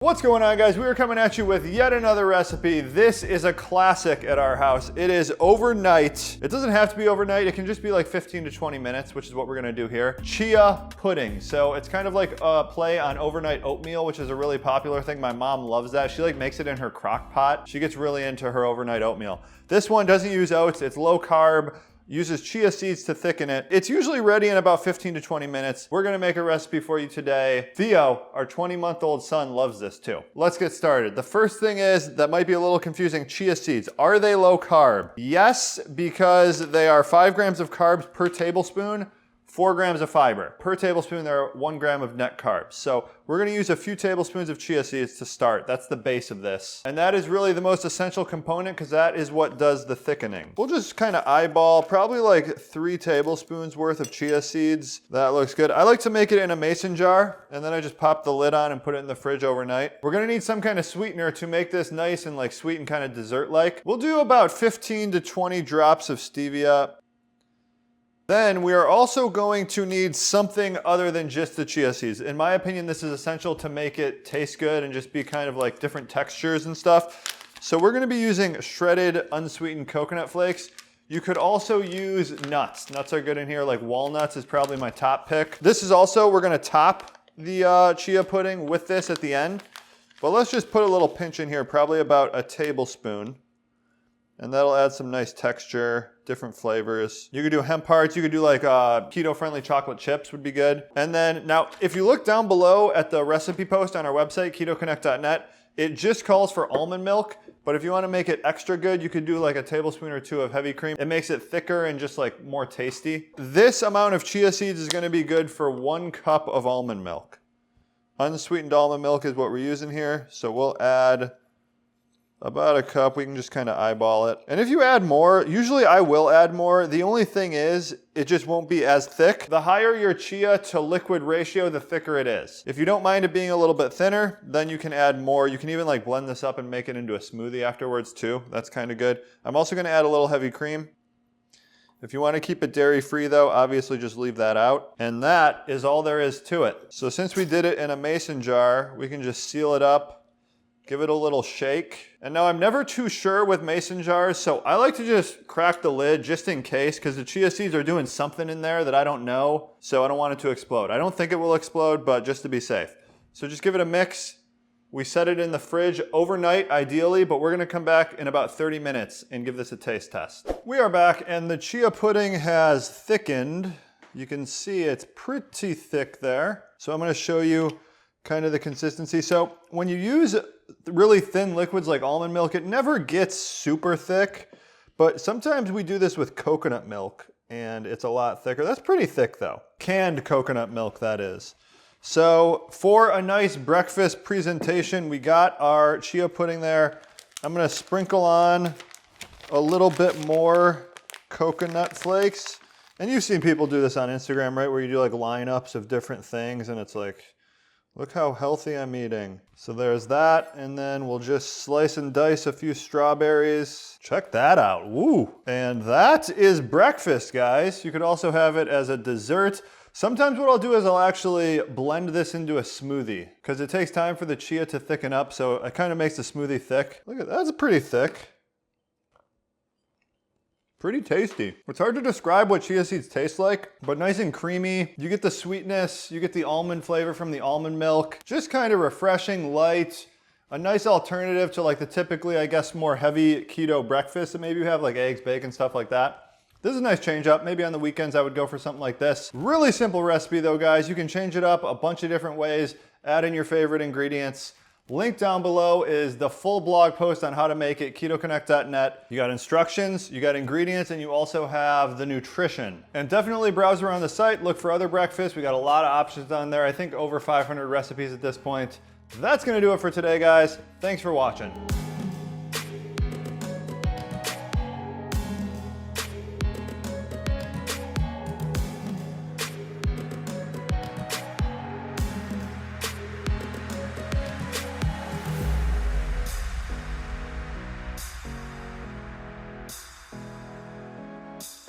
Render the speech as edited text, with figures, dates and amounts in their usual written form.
What's going on, guys? We are coming at you with yet another recipe. This is a classic at our house. It is overnight. It doesn't have to be overnight. It can just be like 15 to 20 minutes, which is what we're gonna do here. Chia pudding. So it's kind of like a play on overnight oatmeal, which is a really popular thing. My mom loves that. She like makes it in her crock pot. She gets really into her overnight oatmeal. This one doesn't use oats. It's low carb. Uses chia seeds to thicken it. It's usually ready in about 15 to 20 minutes. We're gonna make a recipe for you today. Theo, our 20-month-old son, loves this too. Let's get started. The first thing is, that might be a little confusing, chia seeds. Are they low carb? Yes, because they are 5 grams of carbs per tablespoon, 4 grams of fiber. Per tablespoon, there are 1 gram of net carbs. So we're gonna use a few tablespoons of chia seeds to start. That's the base of this. And that is really the most essential component because that is what does the thickening. We'll just kind of eyeball probably like 3 tablespoons worth of chia seeds. That looks good. I like to make it in a mason jar and then I just pop the lid on and put it in the fridge overnight. We're gonna need some kind of sweetener to make this nice and like sweet and kind of dessert-like. We'll do about 15 to 20 drops of stevia. Then we are also going to need something other than just the chia seeds. In my opinion, this is essential to make it taste good and just be kind of like different textures and stuff. So we're gonna be using shredded unsweetened coconut flakes. You could also use nuts. Nuts are good in here, like walnuts is probably my top pick. This is also, we're gonna top the chia pudding with this at the end. But let's just put a little pinch in here, probably about a tablespoon. And that'll add some nice texture, different flavors. You could do hemp hearts, you could do like keto-friendly chocolate chips would be good. And then, now, if you look down below at the recipe post on our website, ketoconnect.net, it just calls for almond milk, but if you wanna make it extra good, you could do like a tablespoon or 2 of heavy cream. It makes it thicker and just like more tasty. This amount of chia seeds is gonna be good for 1 cup of almond milk. Unsweetened almond milk is what we're using here, so we'll add about a cup. We can just kind of eyeball it. And if you add more, usually I will add more. The only thing is, it just won't be as thick. The higher your chia to liquid ratio, the thicker it is. If you don't mind it being a little bit thinner, then you can add more. You can even like blend this up and make it into a smoothie afterwards too. That's kind of good. I'm also gonna add a little heavy cream. If you want to keep it dairy-free though, obviously just leave that out. And that is all there is to it. So since we did it in a mason jar, we can just seal it up. Give it a little shake. And now I'm never too sure with mason jars, so I like to just crack the lid just in case, because the chia seeds are doing something in there that I don't know, so I don't want it to explode. I don't think it will explode, but just to be safe. So just give it a mix. We set it in the fridge overnight, ideally, but we're gonna come back in about 30 minutes and give this a taste test. We are back, and the chia pudding has thickened. You can see it's pretty thick there. So I'm gonna show you kind of the consistency. So when you use really thin liquids like almond milk, it never gets super thick, but sometimes we do this with coconut milk and it's a lot thicker. That's pretty thick though. Canned coconut milk, that is. So for a nice breakfast presentation, we got our chia pudding there. I'm gonna sprinkle on a little bit more coconut flakes. And you've seen people do this on Instagram, right? Where you do like lineups of different things and it's like, look how healthy I'm eating. So there's that, and then we'll just slice and dice a few strawberries. Check that out, woo. And that is breakfast, guys. You could also have it as a dessert. Sometimes what I'll do is I'll actually blend this into a smoothie because it takes time for the chia to thicken up, so it kind of makes the smoothie thick. Look at that, that's pretty thick. Pretty tasty. It's hard to describe what chia seeds taste like, but nice and creamy. You get the sweetness, you get the almond flavor from the almond milk. Just kind of refreshing, light, a nice alternative to like the typically, I guess, more heavy keto breakfast that maybe you have like eggs, bacon, stuff like that. This is a nice change up. Maybe on the weekends I would go for something like this. Really simple recipe though, guys. You can change it up a bunch of different ways, add in your favorite ingredients. Link down below is the full blog post on how to make it, ketoconnect.net. You got instructions, you got ingredients, and you also have the nutrition. And definitely browse around the site, look for other breakfasts. We got a lot of options on there. I think over 500 recipes at this point. That's gonna do it for today, guys. Thanks for watching.